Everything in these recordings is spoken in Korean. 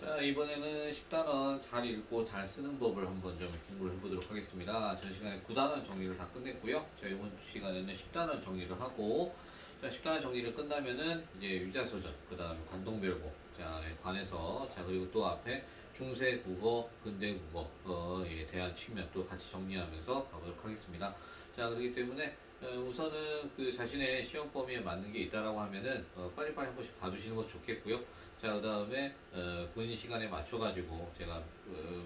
자, 이번에는 10단원 잘 읽고 잘 쓰는 법을 한번 좀 공부를 해보도록 하겠습니다. 전 시간에 9단원 정리를 다 끝냈고요. 자, 이번 시간에는 10단원 정리를 하고, 자, 10단원 정리를 끝나면은 이제 유자소절, 그 다음에 관동별고, 자, 관해서, 자, 그리고 또 앞에 중세 국어, 근대 국어에 대한 측면도 같이 정리하면서 가보도록 하겠습니다. 자, 그렇기 때문에 우선은 그 자신의 시험 범위에 맞는 게 있다라고 하면은 빨리빨리 한 번씩 봐주시는 것도 좋겠고요. 자, 그 다음에 본인 시간에 맞춰가지고 제가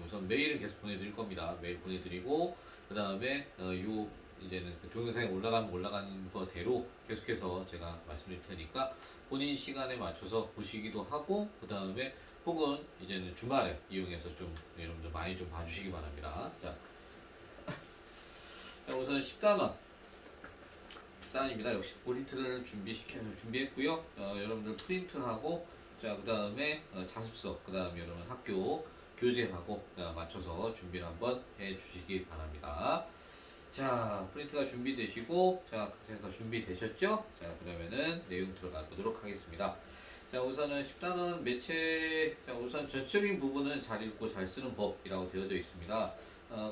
우선 메일은 계속 보내드릴 겁니다. 메일 보내드리고 그 다음에 요 이제는 그 동영상에 올라가면 올라가는 거대로 계속해서 제가 말씀드릴 테니까 본인 시간에 맞춰서 보시기도 하고 그 다음에 혹은 이제는 주말에 이용해서 좀 여러분들 많이 좀 봐주시기 바랍니다. 자, 우선 10단원 입니다. 역시 프린트를 준비했고요. 여러분들 프린트하고 자, 그 다음에 자습서, 그 다음에 여러분 학교 교재하고 맞춰서 준비를 한번 해 주시기 바랍니다. 자, 프린트가 준비되시고, 자, 그래서 준비되셨죠? 자, 그러면은 내용 들어가 보도록 하겠습니다. 자, 우선은 10단원 매체, 자, 우선 전적인 부분은 잘 읽고 잘 쓰는 법이라고 되어져 있습니다.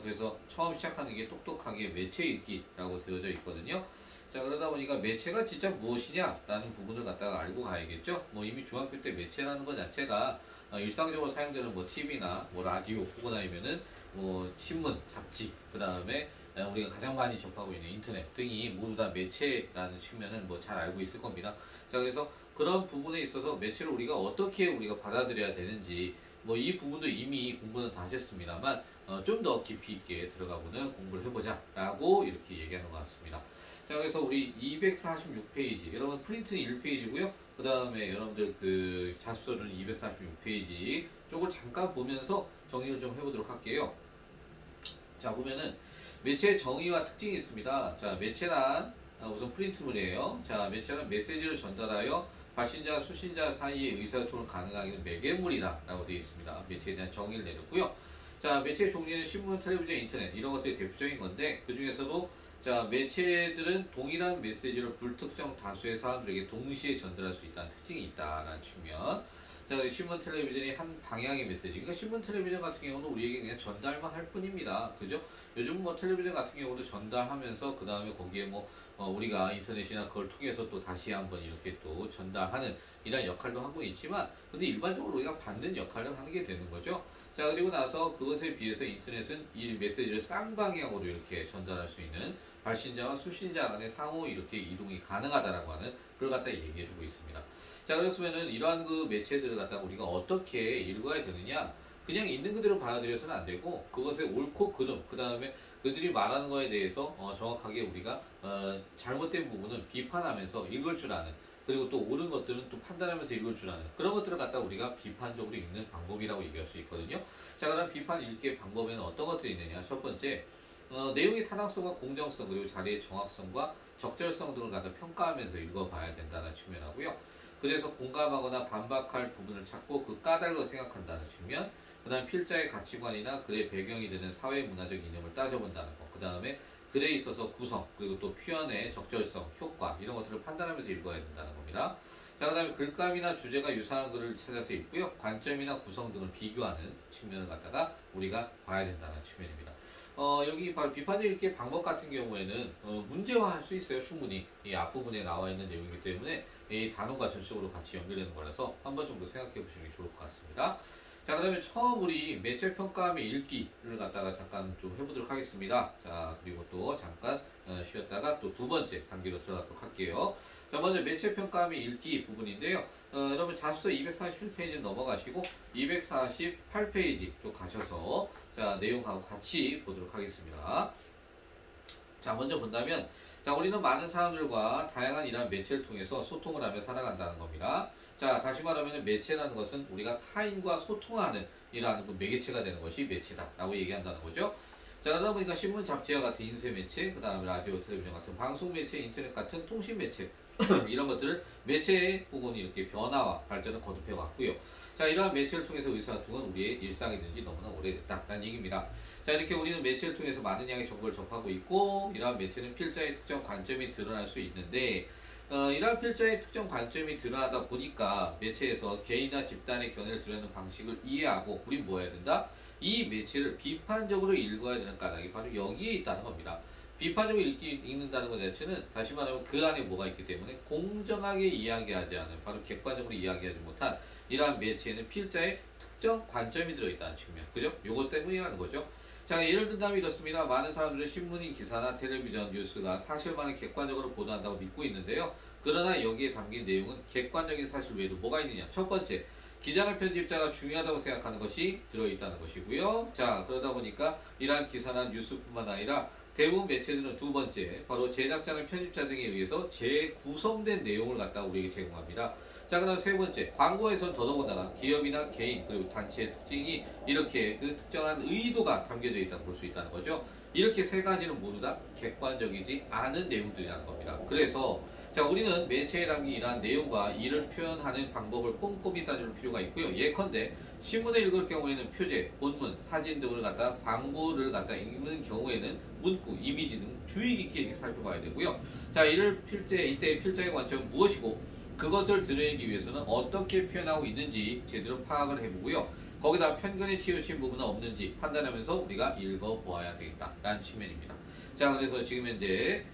그래서 처음 시작하는 게 똑똑하게 매체 읽기라고 되어져 있거든요. 자, 그러다 보니까 매체가 진짜 무엇이냐라는 부분을 갖다가 알고 가야겠죠. 뭐 이미 중학교 때 매체라는 것 자체가 일상적으로 사용되는 뭐 TV나 뭐 라디오 혹은 아니면은 뭐 신문, 잡지, 그 다음에 우리가 가장 많이 접하고 있는 인터넷 등이 모두 다 매체라는 측면은 뭐 잘 알고 있을 겁니다. 자, 그래서 그런 부분에 있어서 매체를 우리가 어떻게 우리가 받아들여야 되는지 뭐 이 부분도 이미 공부는 다 하셨습니다만 좀 더 깊이 있게 들어가보는 공부를 해보자 라고 이렇게 얘기하는 것 같습니다. 자, 그래서 우리 246페이지 여러분 프린트는 1페이지고요. 그 다음에 여러분들 그 자습서는 246페이지 쪽을 잠깐 보면서 정리를 좀 해보도록 할게요. 자, 보면은 매체의 정의와 특징이 있습니다. 자, 매체란 우선 프린트물이에요. 자, 매체는 메시지를 전달하여 발신자, 수신자 사이의 의사소통을 가능하게 하는 매개물이다 라고 되어 있습니다. 매체에 대한 정의를 내렸고요. 자, 매체의 종류는 신문, 텔레비전, 인터넷 이런 것들이 대표적인 건데 그 중에서도 자, 매체들은 동일한 메시지를 불특정 다수의 사람들에게 동시에 전달할 수 있다는 특징이 있다라는 측면. 자, 신문, 텔레비전이 한 방향의 메시지. 그러니까 신문, 텔레비전 같은 경우는 우리에게 그냥 전달만 할 뿐입니다. 그죠? 요즘 뭐 텔레비전 같은 경우도 전달하면서 그 다음에 거기에 뭐 우리가 인터넷이나 그걸 통해서 또 다시 한번 이렇게 또 전달하는 이런 역할도 하고 있지만 근데 일반적으로 우리가 받는 역할을 하는 게 되는 거죠. 자, 그리고 나서 그것에 비해서 인터넷은 이 메시지를 쌍방향으로 이렇게 전달할 수 있는 발신자와 수신자 간의 상호 이렇게 이동이 가능하다라고 하는 그걸 갖다 얘기해주고 있습니다. 자, 그렇으면은 이러한 그 매체들을 갖다가 우리가 어떻게 읽어야 되느냐? 그냥 있는 그대로 받아들여서는 안 되고 그것의 옳고 그름, 그 다음에 그들이 말하는 거에 대해서 정확하게 우리가 잘못된 부분은 비판하면서 읽을 줄 아는 그리고 또 옳은 것들은 또 판단하면서 읽을 줄 아는 그런 것들을 갖다 우리가 비판적으로 읽는 방법이라고 얘기할 수 있거든요. 자, 그럼 비판 읽기의 방법에는 어떤 것들이 있느냐? 첫 번째, 내용의 타당성과 공정성 그리고 자리의 정확성과 적절성 등을 갖다 평가하면서 읽어봐야 된다는 측면하고요. 그래서 공감하거나 반박할 부분을 찾고 그 까닭을 생각한다는 측면, 그 다음 필자의 가치관이나 그의 배경이 되는 사회문화적 이념을 따져본다는 것, 그 다음에 글에 있어서 구성, 그리고 또 표현의 적절성, 효과 이런 것들을 판단하면서 읽어야 된다는 겁니다. 자, 그 다음에 글감이나 주제가 유사한 글을 찾아서 읽고요. 관점이나 구성 등을 비교하는 측면을 갖다가 우리가 봐야 된다는 측면입니다. 여기 바로 비판적 읽기의 방법 같은 경우에는 문제화할 수 있어요. 충분히 이 앞부분에 나와 있는 내용이기 때문에 이 단어가 전체적으로 같이 연결되는 거라서 한 번 정도 생각해 보시는 게 좋을 것 같습니다. 자, 그다음에 처음 우리 매체 평가함의 읽기를 갖다가 잠깐 좀 해보도록 하겠습니다. 자, 그리고 또 잠깐 쉬었다가 또 두 번째 단계로 들어가도록 할게요. 자, 먼저 매체 평가함의 읽기 부분인데요. 여러분 자습서 247페이지 넘어가시고 248페이지 또 가셔서 자, 내용하고 같이 보도록 하겠습니다. 자, 먼저 본다면 자, 우리는 많은 사람들과 다양한 이러한 매체를 통해서 소통을 하며 살아간다는 겁니다. 자, 다시 말하면 매체라는 것은 우리가 타인과 소통하는 이러한 그 매개체가 되는 것이 매체다라고 얘기한다는 거죠. 자, 그러다 보니까 신문, 잡지와 같은 인쇄 매체, 그 다음에 라디오, 텔레비전 같은 방송 매체, 인터넷 같은 통신 매체 이런 것들을 매체의 혹은 이렇게 변화와 발전을 거듭해 왔고요. 자, 이러한 매체를 통해서 의사소통은 우리의 일상이 된 지 너무나 오래됐다라는 얘기입니다. 자, 이렇게 우리는 매체를 통해서 많은 양의 정보를 접하고 있고 이러한 매체는 필자의 특정 관점이 드러날 수 있는데 이러한 필자의 특정 관점이 드러나다 보니까 매체에서 개인이나 집단의 견해를 드러내는 방식을 이해하고 우린 뭐 해야 된다? 이 매체를 비판적으로 읽어야 되는 까닭이 바로 여기에 있다는 겁니다. 비판적으로 읽는다는 것 자체는 다시 말하면 그 안에 뭐가 있기 때문에 공정하게 이야기하지 않은 바로 객관적으로 이야기하지 못한 이러한 매체에는 필자의 특정 관점이 들어있다는 측면. 그죠? 요것 때문이라는 거죠. 자, 예를 든다면 이렇습니다. 많은 사람들은 신문인 기사나 텔레비전 뉴스가 사실만을 객관적으로 보도한다고 믿고 있는데요. 그러나 여기에 담긴 내용은 객관적인 사실 외에도 뭐가 있느냐? 첫 번째, 기자나 편집자가 중요하다고 생각하는 것이 들어있다는 것이고요. 자, 그러다 보니까 이러한 기사나 뉴스뿐만 아니라 대부분 매체들은 두 번째, 바로 제작자나 편집자 등에 의해서 재구성된 내용을 갖다 우리에게 제공합니다. 자, 그다음 세 번째, 광고에선 더더군다나 기업이나 개인 그리고 단체의 특징이 이렇게 그 특정한 의도가 담겨져 있다고 볼 수 있다는 거죠. 이렇게 세 가지는 모두 다 객관적이지 않은 내용들이라는 겁니다. 그래서 자, 우리는 매체에 담긴 이러한 내용과 이를 표현하는 방법을 꼼꼼히 따질 필요가 있고요. 예컨대 신문을 읽을 경우에는 표제, 본문, 사진 등을 갖다 광고를 갖다 읽는 경우에는 문구, 이미지 등 주의 깊게 이렇게 살펴봐야 되고요. 자, 이때의 필자의 관점은 무엇이고 그것을 드러내기 위해서는 어떻게 표현하고 있는지 제대로 파악을 해보고요. 거기다 편견에 치우친 부분은 없는지 판단하면서 우리가 읽어보아야 되겠다라는 측면입니다. 자, 그래서 지금 현재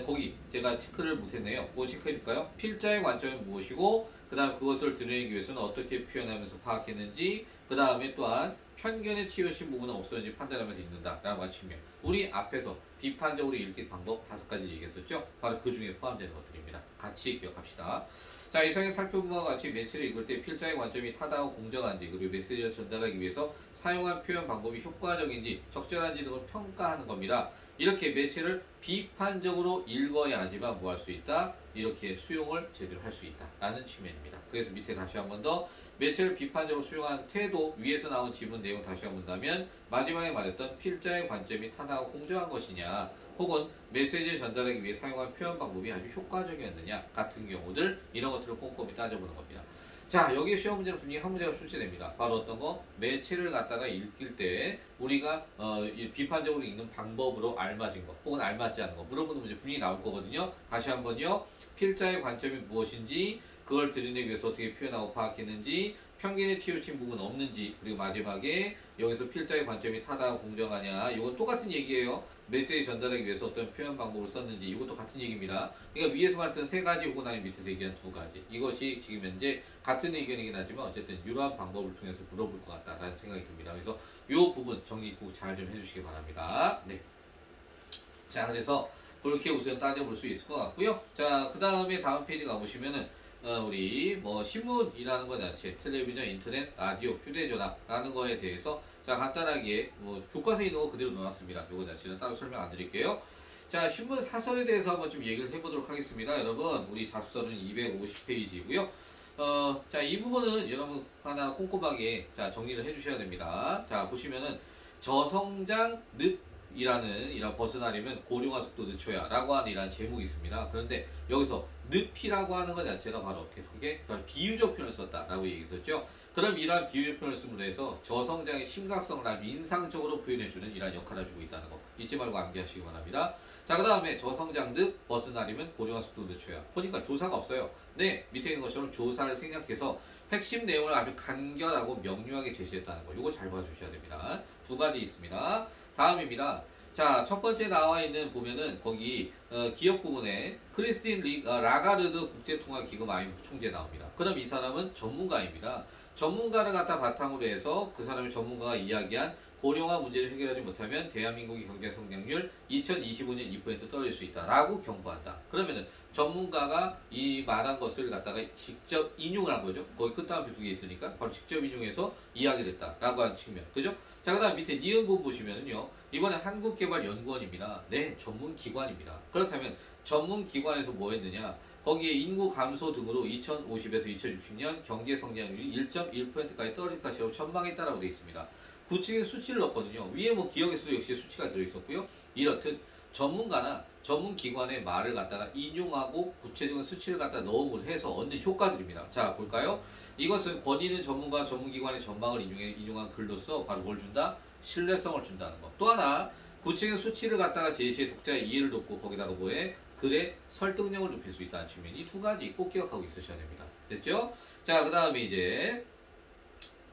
거기 제가 체크를 못했네요. 그거 체크해줄까요? 필자의 관점은 무엇이고 그 다음 그것을 드러내기 위해서는 어떻게 표현하면서 파악했는지 그 다음에 또한 편견에 치우친 부분은 없었는지 판단하면서 읽는다라는 측면. 우리 앞에서 비판적으로 읽기 방법 5가지 얘기했었죠. 바로 그 중에 포함되는 것들입니다. 같이 기억합시다. 자, 이상에 살펴본 바와 같이 매체를 읽을 때 필자의 관점이 타당하고 공정한지 그리고 메시지를 전달하기 위해서 사용한 표현 방법이 효과적인지 적절한지 등을 평가하는 겁니다. 이렇게 매체를 비판적으로 읽어야지만 뭐 할 수 있다? 이렇게 수용을 제대로 할 수 있다 라는 측면입니다. 그래서 밑에 다시 한 번 더 매체를 비판적으로 수용한 태도 위에서 나온 지문 내용 다시 한 번 본다면 마지막에 말했던 필자의 관점이 타당하고 공정한 것이냐 혹은 메시지를 전달하기 위해 사용한 표현 방법이 아주 효과적이었느냐 같은 경우들 이런 것들을 꼼꼼히 따져보는 겁니다. 자, 여기 시험 문제는 분명히 한 문제가 출제됩니다. 바로 어떤 거? 매체를 갖다가 읽을 때 우리가 비판적으로 읽는 방법으로 알맞은 거 혹은 알맞지 않은 거 물어보는 문제 분명히 나올 거거든요. 다시 한번요. 필자의 관점이 무엇인지 그걸 드러내기 위해서 어떻게 표현하고 파악했는지 편견에 치우친 부분 없는지 그리고 마지막에 여기서 필자의 관점이 타당하고 공정하냐 이건 똑같은 얘기예요. 메시지 전달하기 위해서 어떤 표현 방법을 썼는지 이것도 같은 얘기입니다. 그러니까 위에서 말했던 3가지 혹은 아니면 밑에서 얘기한 2가지 이것이 지금 현재 같은 의견이긴 하지만 어쨌든 이러한 방법을 통해서 물어볼 것 같다라는 생각이 듭니다. 그래서 이 부분 정리 꼭 잘 좀 해주시기 바랍니다. 네. 자, 그래서 그렇게 우선 따져볼 수 있을 것 같고요. 자, 그 다음에 다음 페이지 가보시면은 우리 뭐 신문이라는 것 자체, 텔레비전, 인터넷, 라디오, 휴대전화라는 거에 대해서 자 간단하게 뭐 교과서에 있는 거 그대로 넣어놨습니다. 이거 자체는 따로 설명 안 드릴게요. 자, 신문 사설에 대해서 한번 좀 얘기를 해보도록 하겠습니다. 여러분, 우리 잡서는 250페이지고요. 자, 이 부분은 여러분 하나 꼼꼼하게 자 정리를 해주셔야 됩니다. 자, 보시면은 저성장 늪이라는 이런 벗어나려면 고령화 속도 늦춰야라고 하는 이런 제목이 있습니다. 그런데 여기서 늪이라고 하는 것 자체가 바로 어떻게 그게 바로 비유적 표현을 썼다라고 얘기했었죠. 그럼 이러한 비유적 표현을 씀으로 해서 저성장의 심각성을 아주 인상적으로 표현해주는 이러한 역할을 주고 있다는 거 잊지 말고 암기하시기 바랍니다. 자, 그 다음에 저성장 늪 벗어나려면 고령화 속도 늦춰야 보니까 조사가 없어요. 네, 밑에 있는 것처럼 조사를 생략해서 핵심 내용을 아주 간결하고 명료하게 제시했다는 거 이거 잘 봐주셔야 됩니다. 2가지 있습니다. 다음입니다. 자, 첫 번째 나와 있는 보면은 거기 기업 부분에 크리스틴 라가르드 국제통화기금 IMF 총재 나옵니다. 그럼 이 사람은 전문가입니다. 전문가를 갖다 바탕으로 해서 그 사람의 전문가가 이야기한 고령화 문제를 해결하지 못하면 대한민국의 경제 성장률 2025년 2% 떨어질 수 있다라고 경고한다. 그러면은 전문가가 이 말한 것을 갖다가 직접 인용을 한 거죠. 거기 끝다음표 2개 있으니까 바로 직접 인용해서 이야기를 했다라고 하는 측면. 그죠? 자, 그 다음 밑에 니은 부분 보시면은요. 이번에 한국개발연구원입니다. 네, 전문기관입니다. 그렇다면 전문기관에서 뭐 했느냐? 거기에 인구 감소 등으로 2050에서 2060년 경제 성장률이 1.1%까지 떨어질 것이라고 전망했다라고 되어 있습니다. 구체적인 수치를 넣었거든요. 위에 뭐 기억에서도 역시 수치가 들어있었고요. 이렇듯 전문가나 전문기관의 말을 갖다가 인용하고 구체적인 수치를 갖다 넣음을 해서 얻는 효과들입니다. 자, 볼까요? 이것은 권위 있는 전문가, 전문기관의 전망을 인용한 글로서 바로 뭘 준다? 신뢰성을 준다는 것. 또 하나, 구체적인 수치를 갖다가 제시해 독자의 이해를 돕고 거기다가 뭐해? 글의 설득력을 높일 수 있다는 측면. 이 두 가지 꼭 기억하고 있으셔야 됩니다. 됐죠? 자, 그 다음에 이제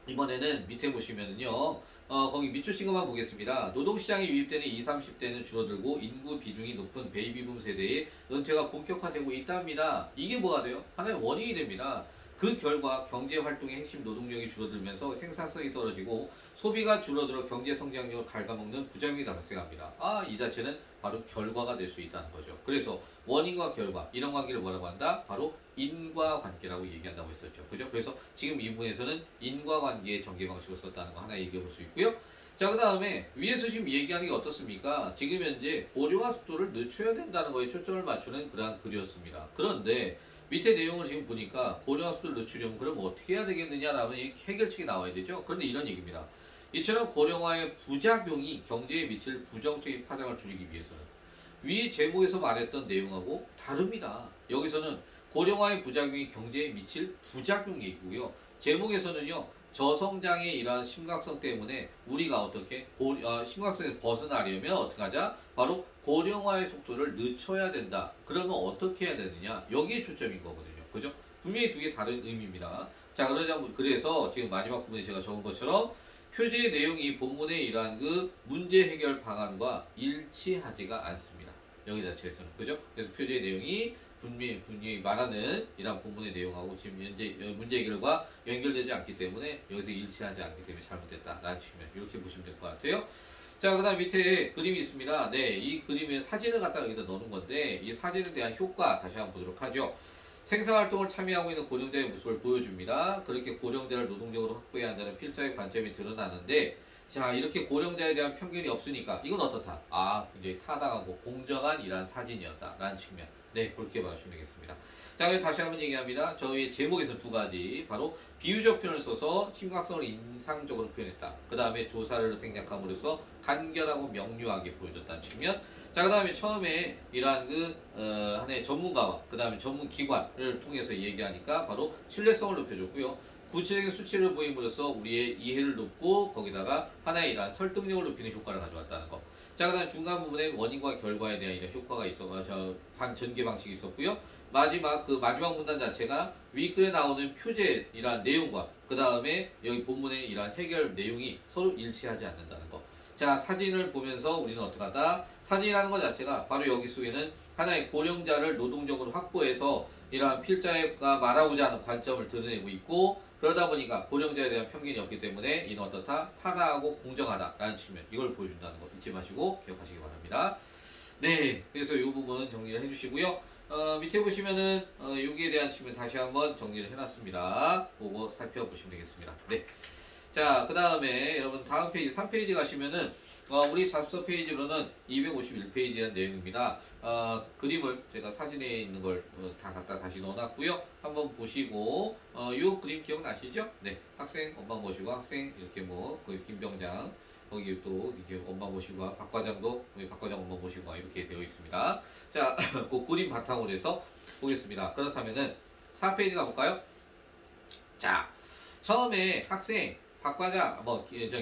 이번에는 밑에 보시면은요, 거기 밑줄 친것만 보겠습니다. 노동시장에 유입되는 20, 30대는 줄어들고 인구 비중이 높은 베이비붐 세대의 은퇴가 본격화되고 있답니다. 이게 뭐가 돼요? 하나의 원인이 됩니다. 그 결과 경제 활동의 핵심 노동력이 줄어들면서 생산성이 떨어지고 소비가 줄어들어 경제 성장력을 갉아먹는 부작용이 발생합니다. 이 자체는 바로 결과가 될 수 있다는 거죠. 그래서 원인과 결과 이런 관계를 뭐라고 한다? 바로 인과관계라고 얘기한다고 했었죠. 그죠? 그래서 지금 이 부분에서는 인과관계의 전개 방식을 썼다는 거 하나 얘기해 볼 수 있고요. 자, 그 다음에 위에서 지금 얘기하는 게 어떻습니까? 지금 현재 고령화 속도를 늦춰야 된다는 거에 초점을 맞추는 그러한 글이었습니다. 그런데 밑에 내용을 지금 보니까 고령화 속도를 늦추려면 그럼 어떻게 해야 되겠느냐라는 해결책이 나와야 되죠. 그런데 이런 얘기입니다. 이처럼 고령화의 부작용이 경제에 미칠 부정적인 파장을 줄이기 위해서는 위 제목에서 말했던 내용하고 다릅니다. 여기서는 고령화의 부작용이 경제에 미칠 부작용 얘기고요. 제목에서는요, 저성장의 이러한 심각성 때문에 우리가 어떻게 심각성에서 벗어나려면 어떻게 하자? 바로 고령화의 속도를 늦춰야 된다. 그러면 어떻게 해야 되느냐? 여기에 초점인 거거든요. 그죠? 분명히 두 개 다른 의미입니다. 자, 그래서 지금 마지막 부분에 제가 적은 것처럼 표제의 내용이 본문의 이러한 그 문제 해결 방안과 일치하지가 않습니다. 여기 자체에서는. 그죠? 그래서 표제의 내용이 분명히 말하는 이러한 본문의 내용하고 지금 현재 문제 해결과 연결되지 않기 때문에 여기서 일치하지 않기 때문에 잘못됐다라는 측면. 이렇게 보시면 될 것 같아요. 자, 그 다음 밑에 그림이 있습니다. 네, 이 그림에 사진을 갖다가 여기다 넣는 건데 이 사진에 대한 효과 다시 한번 보도록 하죠. 생산활동을 참여하고 있는 고령자의 모습을 보여줍니다. 그렇게 고령자를 노동력으로 확보해야 한다는 필자의 관점이 드러나는데, 자, 이렇게 고령자에 대한 편견이 없으니까 이건 어떻다? 굉장히 타당하고 공정한 이러한 사진이었다라는 측면. 네, 그렇게 봐주시면 되겠습니다. 자, 그래서 다시 한번 얘기합니다. 저희 제목에서 두 가지, 바로 비유적 표현을 써서 심각성을 인상적으로 표현했다. 그 다음에 조사를 생략함으로써 간결하고 명료하게 보여줬다는 측면. 자, 그 다음에 처음에 이러한 하나의 전문가와 그 다음에 전문기관을 통해서 얘기하니까 바로 신뢰성을 높여줬고요. 구체적인 수치를 보임으로써 우리의 이해를 높고 거기다가 하나의 이러한 설득력을 높이는 효과를 가져왔다는 거. 자, 그 다음 중간 부분에 원인과 결과에 대한 이런 효과가 전개 방식이 있었고요. 마지막 문단 자체가 윗글에 나오는 표제이란 내용과 그 다음에 여기 본문의 이러한 해결 내용이 서로 일치하지 않는다는 거. 자, 사진을 보면서 우리는 어떻게 하다? 사진이라는 것 자체가 바로 여기 속에는 하나의 고령자를 노동적으로 확보해서 이러한 필자가 말하고자 하는 관점을 드러내고 있고, 그러다 보니까 고령자에 대한 편견이 없기 때문에 이는 어떻다? 타당하고 공정하다라는 측면, 이걸 보여준다는 거 잊지 마시고 기억하시기 바랍니다. 네, 그래서 이 부분 정리를 해주시고요. 밑에 보시면은 여기에 대한 측면 다시 한번 정리를 해놨습니다. 보고 살펴보시면 되겠습니다. 네. 자, 그 다음에 여러분 다음 페이지 3페이지 가시면은 우리 자습서 페이지로는 251페이지라는 내용입니다. 그림을 제가 사진에 있는 걸 다 갖다 다시 넣어놨고요. 한번 보시고 요 그림 기억나시죠? 네, 학생 엄마 모시고 학생 이렇게 거기 김병장 거기 또 이렇게 엄마 모시고 박 과장도 우리 박 과장 엄마 모시고 이렇게 되어 있습니다. 자, 그 그림 바탕으로 해서 보겠습니다. 그렇다면은 4페이지 가볼까요? 자, 처음에 학생 박 과장,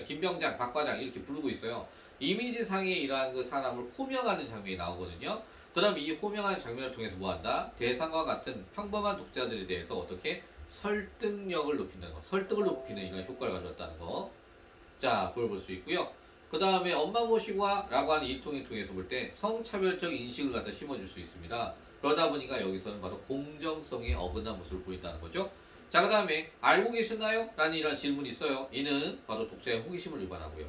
김병장, 박 과장 이렇게 부르고 있어요. 이미지상의 이러한 그 사람을 호명하는 장면이 나오거든요. 그 다음 이 호명하는 장면을 통해서 뭐 한다? 대상과 같은 평범한 독자들에 대해서 어떻게 설득력을 높인다는 거, 설득을 높이는 이런 효과를 가져왔다는 거. 자, 그걸 볼 수 있고요. 그 다음에 엄마 모시고와 라고 하는 이 통을 통해서 볼 때 성차별적 인식을 갖다 심어줄 수 있습니다. 그러다 보니까 여기서는 바로 공정성에 어긋난 모습을 보인다는 거죠. 자, 그 다음에 알고 계셨나요? 라는 이런 질문이 있어요. 이는 바로 독자의 호기심을 유발하고요.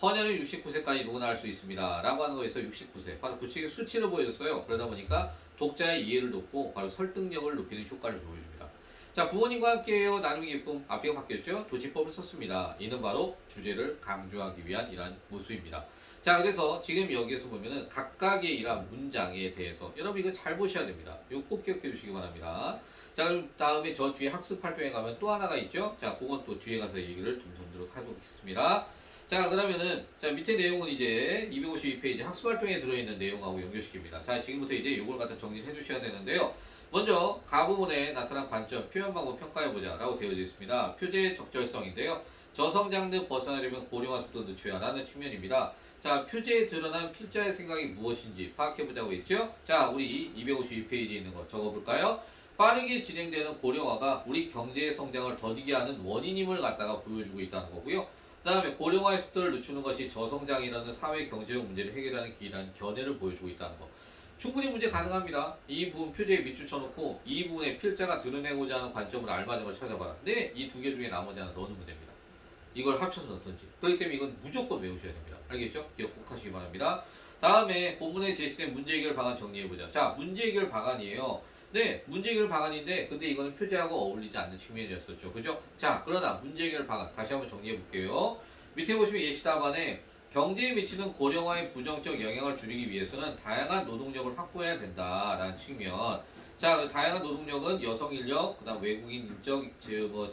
헌혈은 69세까지 누구나 할 수 있습니다. 라고 하는 거에서 69세. 바로 구체적인 수치를 보여줬어요. 그러다 보니까 독자의 이해를 높고 바로 설득력을 높이는 효과를 보여줍니다. 자, 부모님과 함께해요. 나누기 기쁨. 앞뒤가 바뀌었죠? 도지법을 썼습니다. 이는 바로 주제를 강조하기 위한 이러한 모습입니다. 자, 그래서 지금 여기에서 보면은 각각의 이러한 문장에 대해서 여러분 이거 잘 보셔야 됩니다. 이거 꼭 기억해 주시기 바랍니다. 자, 그럼 다음에 저 뒤에 학습 활동에 가면 또 하나가 있죠? 자, 그건 또 뒤에 가서 얘기를 좀 듣도록 하겠습니다. 자, 그러면은, 자, 밑에 내용은 이제 252페이지 학습 활동에 들어있는 내용하고 연결시킵니다. 자, 지금부터 이제 요걸 갖다 정리를 해주셔야 되는데요. 먼저 가 부분에 나타난 관점, 표현 방법 평가해보자 라고 되어 있습니다. 표제의 적절성인데요. 저성장도 벗어나려면 고령화 속도 늦춰야 라는 측면입니다. 자, 표제에 드러난 필자의 생각이 무엇인지 파악해보자고 했죠. 자, 우리 252페이지에 있는 거 적어볼까요? 빠르게 진행되는 고령화가 우리 경제의 성장을 더디게 하는 원인임을 갖다가 보여주고 있다는 거고요. 그 다음에 고령화의 속도를 늦추는 것이 저성장이라는 사회 경제적 문제를 해결하는 길이라는 견해를 보여주고 있다는 거. 충분히 문제 가능합니다. 이 부분 표제에 밑줄 쳐놓고 이 부분에 필자가 드러내고자 하는 관점을 알맞은 걸 찾아봐라. 네, 이 두 개 중에 나머지 하나 넣으면 됩니다. 이걸 합쳐서 넣든지. 그렇기 때문에 이건 무조건 외우셔야 됩니다. 알겠죠? 기억 꼭 하시기 바랍니다. 다음에 본문에 제시된 문제 해결 방안 정리해보자. 자, 문제 해결 방안이에요. 네, 문제 해결 방안인데 근데 이거는 표제하고 어울리지 않는 측면이었었죠. 그죠? 자, 그러나 문제 해결 방안 다시 한번 정리해볼게요. 밑에 보시면 예시 답안에 경제에 미치는 고령화의 부정적 영향을 줄이기 위해서는 다양한 노동력을 확보해야 된다라는 측면. 자, 그 다양한 노동력은 여성 인력, 그다음 외국인 인적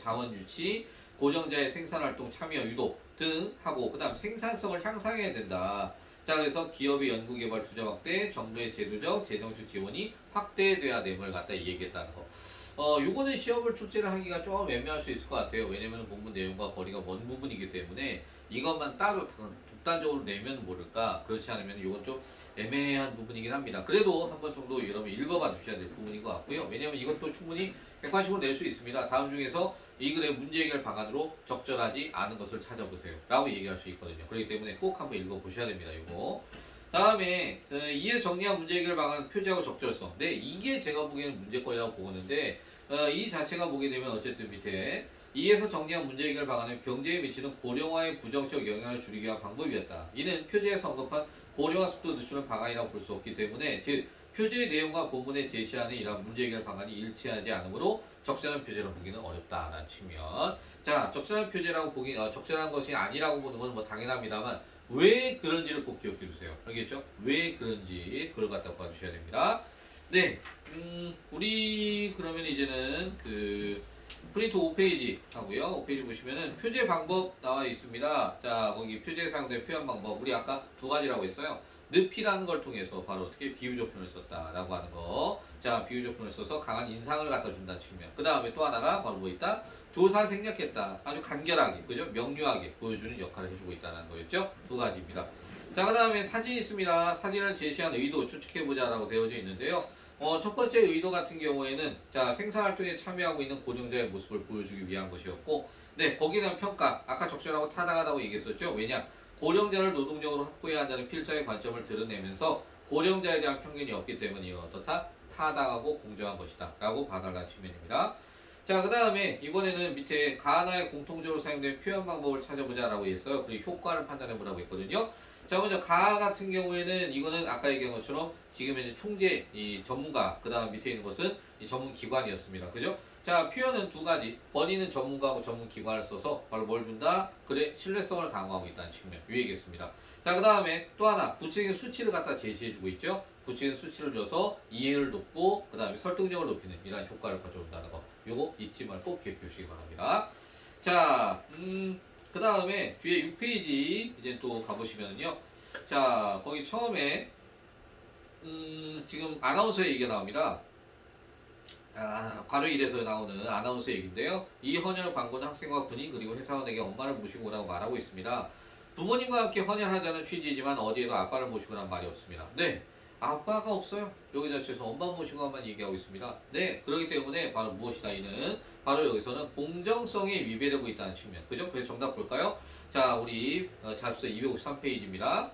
자원 유치, 고령자의 생산활동 참여 유도 등 하고 그다음 생산성을 향상해야 된다. 자, 그래서 기업의 연구개발 투자 확대, 정부의 제도적, 재정적 지원이 확대돼야 됨을 갖다 얘기했다는 거. 요거는 시험을 출제를 하기가 좀 애매할 수 있을 것 같아요. 왜냐면 본문 내용과 거리가 먼 부분이기 때문에 이것만 따로 독단적으로 내면 모를까. 그렇지 않으면 이건 좀 애매한 부분이긴 합니다. 그래도 한 번 정도 여러분 읽어봐 주셔야 될 부분인 것 같고요. 왜냐면 이것도 충분히 객관식으로 낼 수 있습니다. 다음 중에서 이 글의 문제 해결 방안으로 적절하지 않은 것을 찾아보세요. 라고 얘기할 수 있거든요. 그렇기 때문에 꼭 한번 읽어보셔야 됩니다. 이거. 다음에 이에 정리한 문제 해결 방안 표제하고 적절성. 네, 이게 제가 보기에는 문제거리라고 보는데 이 자체가 보게 되면 어쨌든 밑에 이에서 정리한 문제 해결 방안은 경제에 미치는 고령화의 부정적 영향을 줄이기 위한 방법이었다. 이는 표제에서 언급한 고령화 속도 늦추는 방안이라고 볼 수 없기 때문에 즉 표제의 내용과 본문에 제시하는 이러한 문제 해결 방안이 일치하지 않으므로 적절한 표제로 보기는 어렵다라는 측면. 자, 적절한 표제라고 보기 적절한 것이 아니라고 보는 건 뭐 당연합니다만 왜 그런지를 꼭 기억해 주세요. 알겠죠? 왜 그런지 그걸 갖다 봐주셔야 됩니다. 네, 우리 그러면 이제는 그 프린트 5페이지 하고요. 5페이지 보시면은 표제 방법 나와 있습니다. 자, 거기 표제에 사용된 표현 방법 우리 아까 두 가지라고 했어요. 늪이라는 걸 통해서 바로 어떻게 비유적 표현을 썼다라고 하는 거. 자, 비유적 표현을 써서 강한 인상을 갖다 준다는 측면. 그 다음에 또 하나가 바로 뭐 있다? 조사를 생략했다. 아주 간결하게, 그죠? 명료하게 보여주는 역할을 해주고 있다는 거였죠. 두 가지입니다. 자, 그 다음에 사진이 있습니다. 사진을 제시한 의도 추측해보자라고 되어져 있는데요. 첫 번째 의도 같은 경우에는 자, 생산활동에 참여하고 있는 고령자의 모습을 보여주기 위한 것이었고, 네, 거기에 대한 평가, 아까 적절하고 타당하다고 얘기했었죠. 왜냐? 고령자를 노동력으로 확보해야 한다는 필자의 관점을 드러내면서 고령자에 대한 편견이 없기 때문에 이건 어떻다? 타당하고 공정한 것이다. 라고 봐달라는 측면입니다. 자, 그 다음에 이번에는 밑에 가하나에 공통적으로 사용된 표현 방법을 찾아보자라고 했어요. 그리고 효과를 판단해보라고 했거든요. 자, 먼저 가하 같은 경우에는 이거는 아까 얘기한 것처럼 지금 이제 총재, 이 전문가, 그 다음 밑에 있는 것은 이 전문기관이었습니다. 그죠? 자, 표현은 두 가지. 본인은 전문가하고 전문기관을 써서 바로 뭘 준다? 그래, 신뢰성을 강화하고 있다는 측면. 요 얘기했습니다. 자, 그 다음에 또 하나, 구체적인 수치를 갖다 제시해주고 있죠. 구체적인 수치를 줘서 이해를 돕고, 그 다음에 설득력을 높이는 이러한 효과를 가져온다는 거. 요거 잊지 말고 꼭 기억해 주시기 바랍니다. 자, 그 다음에 뒤에 6페이지 이제 또 가보시면요. 자, 거기 처음에 지금 아나운서 얘기가 나옵니다. 괄호 1에서 나오는 아나운서 얘기인데요. 이 헌혈 광고는 학생과 군인 그리고 회사원에게 엄마를 모시고 오라고 말하고 있습니다. 부모님과 함께 헌혈하자는 취지이지만 어디에도 아빠를 모시고 란 말이 없습니다. 네, 아빠가 없어요. 여기 자체에서 엄마 모시고만 얘기하고 있습니다. 네, 그렇기 때문에 바로 무엇이다 이는 바로 여기서는 공정성에 위배되고 있다는 측면. 그죠? 그래서 정답 볼까요? 자, 우리 자습서 253페이지입니다.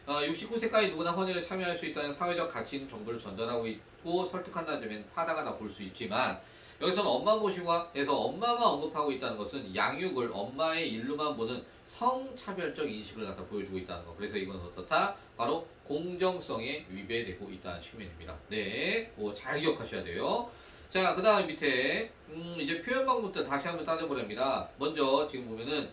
69세까지 누구나 헌혈에 참여할 수 있다는 사회적 가치 있는 정보를 전달하고 있고 설득한다는 점에는 타당하다 볼 수 있지만 여기서는 엄마 모시고 해서 엄마만 언급하고 있다는 것은 양육을 엄마의 일로만 보는 성차별적 인식을 갖다 보여주고 있다는 거. 그래서 이건 어떻다? 바로 공정성에 위배되고 있다는 측면입니다. 네, 잘 기억하셔야 돼요. 자, 그 다음 밑에 이제 표현 방법부터 다시 한번 따져보렵니다. 먼저 지금 보면은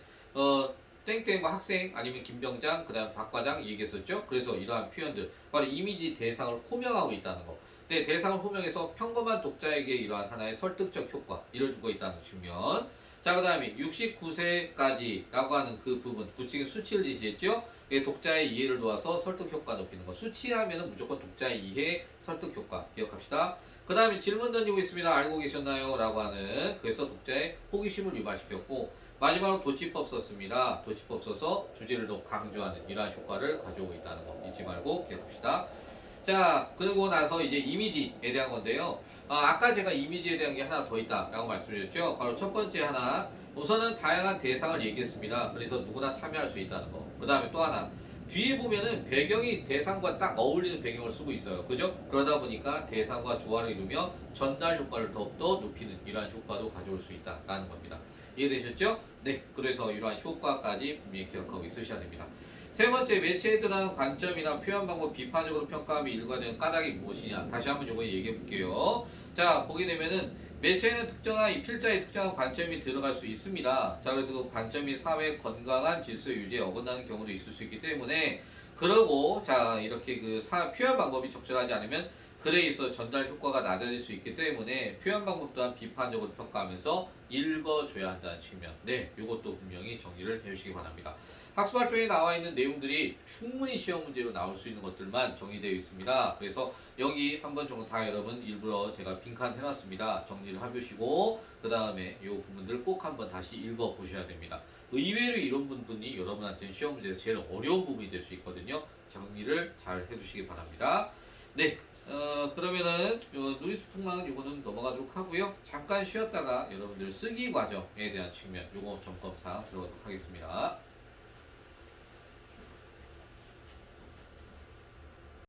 땡땡과 학생 아니면 김병장 그다음 박과장 얘기했었죠. 그래서 이러한 표현들 바로 이미지 대상을 호명하고 있다는 거. 네, 대상을 호명해서 평범한 독자에게 이러한 하나의 설득적 효과 이를 주고 있다는 측면. 자, 그 다음에 69세까지라고 하는 그 부분 구체적인 수치를 제시했죠. 독자의 이해를 도와서 설득 효과 높이는 거. 수치하면은 무조건 독자의 이해, 설득 효과 기억합시다. 그 다음에 질문 던지고 있습니다. 알고 계셨나요? 라고 하는, 그래서 독자의 호기심을 유발시켰고, 마지막으로 도치법 썼습니다. 도치법 써서 주제를 더 강조하는 이러한 효과를 가져오고 있다는 거 잊지 말고 기억합시다. 자, 그리고 나서 이제 이미지에 대한 건데요. 아까 제가 이미지에 대한 게 하나 더 있다라고 말씀드렸죠. 바로 첫 번째 하나, 우선은 다양한 대상을 얘기했습니다. 그래서 누구나 참여할 수 있다는 거. 그 다음에 또 하나, 뒤에 보면은 배경이 대상과 딱 어울리는 배경을 쓰고 있어요. 그죠? 그러다 보니까 대상과 조화를 이루며 전달 효과를 더욱더 높이는 이러한 효과도 가져올 수 있다라는 겁니다. 이해되셨죠? 네, 그래서 이러한 효과까지 분명히 기억하고 있으셔야 됩니다. 세 번째, 매체에 드러나는 관점이나 표현 방법 비판적으로 평가하며 일관되는 까닭이 무엇이냐. 다시 한번 요거 얘기해 볼게요. 자, 보게 되면은 매체에는 특정한 이 필자의 특정한 관점이 들어갈 수 있습니다. 자, 그래서 그 관점이 사회의 건강한 질서 유지에 어긋나는 경우도 있을 수 있기 때문에, 그러고 자, 이렇게 그 표현 방법이 적절하지 않으면 글에 있어 전달 효과가 낮아질 수 있기 때문에 표현 방법 또한 비판적으로 평가하면서 읽어줘야 한다는 측면. 네, 이것도 분명히 정리를 해주시기 바랍니다. 학습 활동에 나와 있는 내용들이 충분히 시험 문제로 나올 수 있는 것들만 정리되어 있습니다. 그래서 여기 한번 정도 다 여러분 일부러 제가 빈칸 해놨습니다. 정리를 해보시고 그 다음에 이 부분들 꼭 한번 다시 읽어보셔야 됩니다. 의외로 이런 부분이 여러분한테는 시험 문제에서 제일 어려운 부분이 될 수 있거든요. 정리를 잘 해주시기 바랍니다. 네. 그러면은 누리소통망은 요거는 넘어가도록 하고요. 잠깐 쉬었다가 여러분들 쓰기 과정에 대한 측면 요거 점검사항 들어가도록 하겠습니다.